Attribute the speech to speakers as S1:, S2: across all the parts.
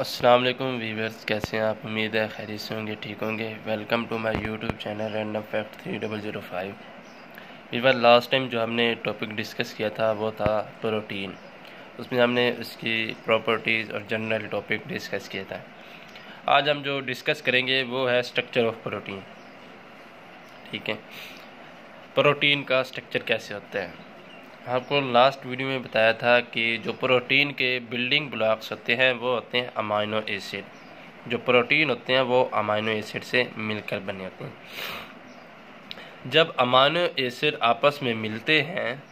S1: अस्सलाम वालेकुम वीवर्स, कैसे हैं आप? उम्मीद है खैरियत से होंगे, ठीक होंगे। Welcome to my YouTube channel random fact 3005। Viewer, last time जो हमने टॉपिक डिस्कस किया था वो था प्रोटीन। उसमें हमने उसकी प्रॉपर्टीज़ और जनरल टॉपिक डिस्कस किया था। आज हम जो डिस्कस करेंगे वो है स्ट्रक्चर ऑफ प्रोटीन। ठीक है, प्रोटीन का स्ट्रक्चर कैसे होता है। आपको लास्ट वीडियो में बताया था कि जो प्रोटीन के बिल्डिंग ब्लॉक्स होते हैं वो होते हैं अमाइनो एसिड। जो प्रोटीन होते हैं वो अमाइनो एसिड से मिलकर बने होते हैं। जब अमाइनो एसिड आपस में मिलते हैं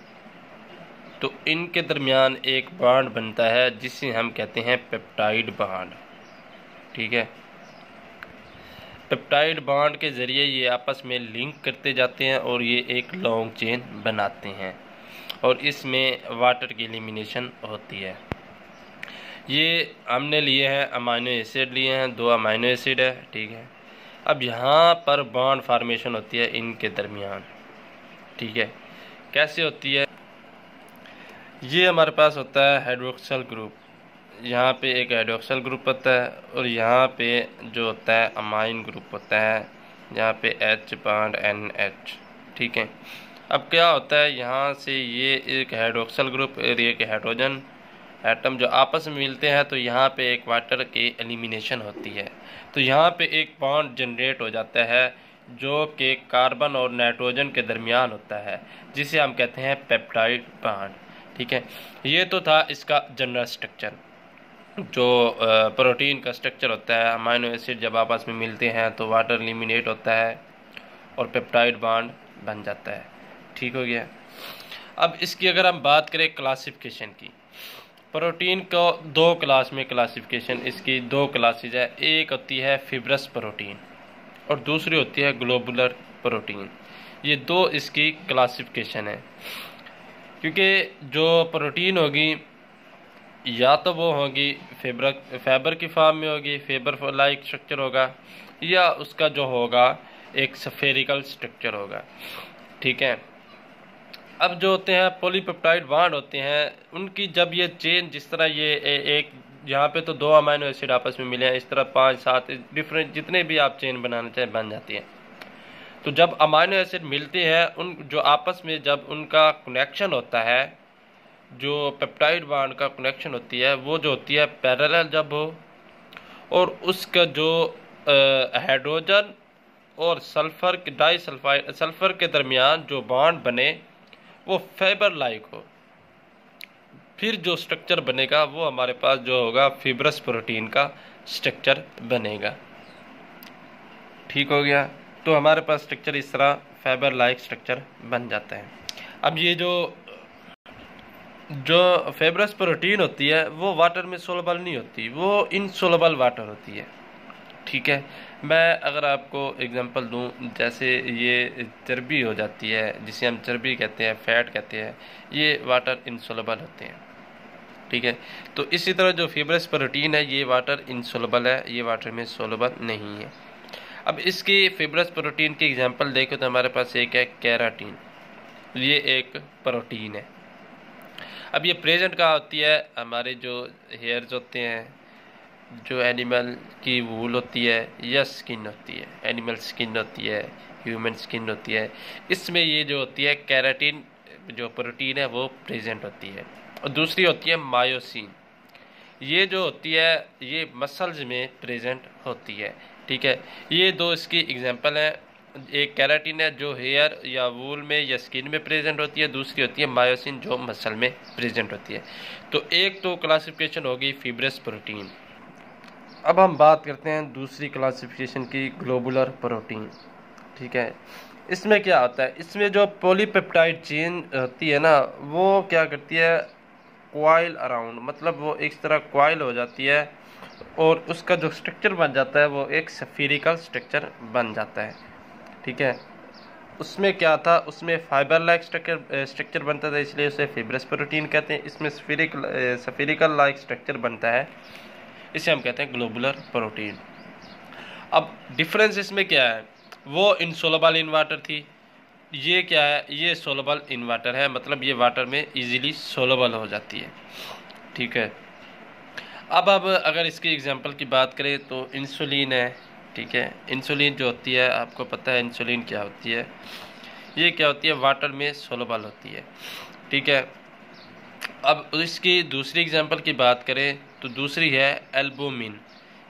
S1: तो इनके दरमियान एक बॉन्ड बनता है जिसे हम कहते हैं पेप्टाइड बॉन्ड। ठीक है, पेप्टाइड बॉन्ड के ज़रिए ये आपस में लिंक करते जाते हैं और ये एक लॉन्ग चेन बनाते हैं और इसमें वाटर की एलिमिनेशन होती है। ये हमने लिए हैं अमाइनो एसिड, लिए हैं 2 अमाइनो एसिड है। ठीक है, अब यहाँ पर बॉन्ड फार्मेशन होती है इनके दरमियान। ठीक है, कैसे होती है? ये हमारे पास होता है हाइड्रोक्सिल ग्रुप। यहाँ पे एक हाइड्रोक्सिल ग्रुप होता है और यहाँ पे जो होता है अमाइन ग्रुप होता है, यहाँ पे H बॉन्ड NH। ठीक है, अब क्या होता है, यहाँ से ये एक हाइड्रोक्सिल ग्रुप और एक हाइड्रोजन एटम जो आपस में मिलते हैं तो यहाँ पे एक वाटर की एलिमिनेशन होती है। तो यहाँ पे एक बॉन्ड जनरेट हो जाता है जो कि कार्बन और नाइट्रोजन के दरमियान होता है, जिसे हम कहते हैं पेप्टाइड बॉन्ड। ठीक है, ये तो था इसका जनरल स्ट्रक्चर। जो प्रोटीन का स्ट्रक्चर होता है, अमाइनो एसिड जब आपस में मिलते हैं तो वाटर एलिमिनेट होता है और पेप्टाइड बॉन्ड बन जाता है। ठीक हो गया। अब इसकी अगर हम बात करें क्लासिफिकेशन की, प्रोटीन को 2 क्लास में क्लासिफिकेशन, इसकी 2 क्लासेज है। एक होती है फिब्रस प्रोटीन और दूसरी होती है ग्लोबुलर प्रोटीन। ये 2 इसकी क्लासिफिकेशन है, क्योंकि जो प्रोटीन होगी या तो वो होगी फाइबर की फॉर्म में होगी, फाइबर लाइक स्ट्रक्चर होगा, या उसका जो होगा एक स्फेरिकल स्ट्रक्चर होगा। ठीक है, अब जो होते हैं पॉलीपेप्टाइड बॉन्ड होते हैं, उनकी जब ये चेन, जिस तरह ये एक यहाँ पे तो 2 अमाइनो एसिड आपस में मिले हैं, इस तरह 5-7 डिफरेंट जितने भी आप चेन बनाना चाहें बन जाती है। तो जब अमाइनो एसिड मिलते हैं, उन जो आपस में जब उनका कनेक्शन होता है, जो पेप्टाइड बॉन्ड का कनेक्शन होती है, वो जो होती है पैरेलल जब हो, और उसका जो हाइड्रोजन और सल्फर सल्फर के दरमियान जो बॉन्ड बने वो फाइबर लाइक हो, फिर जो स्ट्रक्चर बनेगा वो हमारे पास जो होगा फिब्रस प्रोटीन का स्ट्रक्चर बनेगा। ठीक हो गया। तो हमारे पास स्ट्रक्चर इस तरह फाइबर लाइक स्ट्रक्चर बन जाता है। अब ये जो फाइब्रस प्रोटीन होती है वो वाटर में सोलबल नहीं होती, वो इनसोलबल वाटर होती है। ठीक है, मैं अगर आपको एग्जांपल दूं, जैसे ये चर्बी हो जाती है, जिसे हम चर्बी कहते हैं, फैट कहते हैं, ये वाटर इनसोलबल होते हैं। ठीक है, तो इसी तरह जो फिब्रस प्रोटीन है ये वाटर इनसोलबल है, ये वाटर में सोलबल नहीं है। अब इसकी फिब्रस प्रोटीन की एग्जांपल देखो तो हमारे पास एक है केराटिन, ये एक प्रोटीन है। अब ये प्रेजेंट कहाँ होती है? हमारे जो हेयर्स होते हैं, जो एनिमल की वूल होती है या स्किन होती है, एनिमल स्किन होती है, ह्यूमन स्किन होती है, इसमें ये जो होती है केराटिन जो प्रोटीन है वो प्रेजेंट होती है। और दूसरी होती है मायोसिन, ये जो होती है ये मसल्स में प्रेजेंट होती है। ठीक है, ये 2 इसकी एग्जांपल है। एक केराटिन है जो हेयर या वूल में या स्किन में प्रेजेंट होती है, दूसरी होती है मायोसिन जो मसल में प्रेजेंट होती है। तो एक तो क्लासिफिकेशन होगी फिब्रस प्रोटीन। अब हम बात करते हैं दूसरी क्लासिफिकेशन की, ग्लोबुलर प्रोटीन। ठीक है, इसमें क्या होता है, इसमें जो पॉलीपेप्टाइड चेन होती है ना, वो क्या करती है, कॉइल अराउंड, मतलब वो एक तरह कॉइल हो जाती है और उसका जो स्ट्रक्चर बन जाता है वो एक स्फेरिकल स्ट्रक्चर बन जाता है। ठीक है, उसमें क्या था, उसमें फाइबर लाइक स्ट्रक्चर बनता था, इसलिए उसे फिब्रस प्रोटीन कहते हैं। इसमें स्फेरिकल लाइक स्ट्रक्चर बनता है, इसे हम कहते हैं ग्लोबुलर प्रोटीन। अब डिफरेंस इसमें क्या है, वो इनसोलबल इन वाटर थी, ये क्या है, ये सोलबल इन वाटर है, मतलब ये वाटर में इजीली सोलबल हो जाती है। ठीक है, अब अगर इसकी एग्जांपल की बात करें तो इंसुलिन है, ठीक है। इंसुलिन जो होती है, आपको पता है इंसुलिन क्या होती है, ये क्या होती है, वाटर में सोलबल होती है, ठीक है। अब इसकी दूसरी एग्जांपल की बात करें तो दूसरी है एल्बुमिन,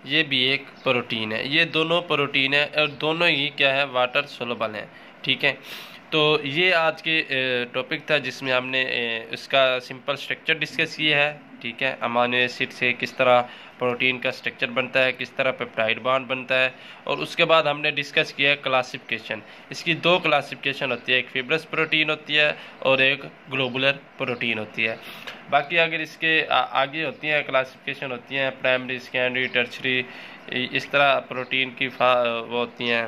S1: ये भी एक प्रोटीन है। ये दोनों प्रोटीन है और दोनों ही क्या है, वाटर सोलबल हैं, ठीक है। तो ये आज के टॉपिक था जिसमें हमने इसका सिंपल स्ट्रक्चर डिस्कस किया है, ठीक है। अमीनो एसिड से किस तरह प्रोटीन का स्ट्रक्चर बनता है, किस तरह पेप्टाइड बॉन्ड बनता है, और उसके बाद हमने डिस्कस किया है क्लासिफिकेशन। इसकी दो क्लासिफिकेशन होती है, एक फिब्रस प्रोटीन होती है और एक ग्लोबुलर प्रोटीन होती है। बाकी अगर इसके आगे होती हैं क्लासिफिकेशन होती हैं प्राइमरी, सेकेंडरी, टर्शरी, इस तरह प्रोटीन की वो होती हैं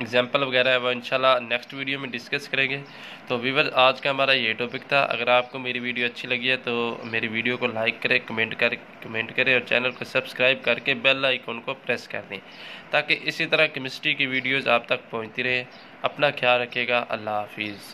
S1: एग्जाम्पल वगैरह है, वो इंशाल्लाह नेक्स्ट वीडियो में डिस्कस करेंगे। तो व्यूअर, आज का हमारा ये टॉपिक था। अगर आपको मेरी वीडियो अच्छी लगी है तो मेरी वीडियो को लाइक करें, कमेंट करें और चैनल को सब्सक्राइब करके बेल आइकन को प्रेस कर दें ताकि इसी तरह केमिस्ट्री की वीडियोज़ आप तक पहुँचती रहे। अपना ख्याल रखिएगा। अल्लाह हाफिज़।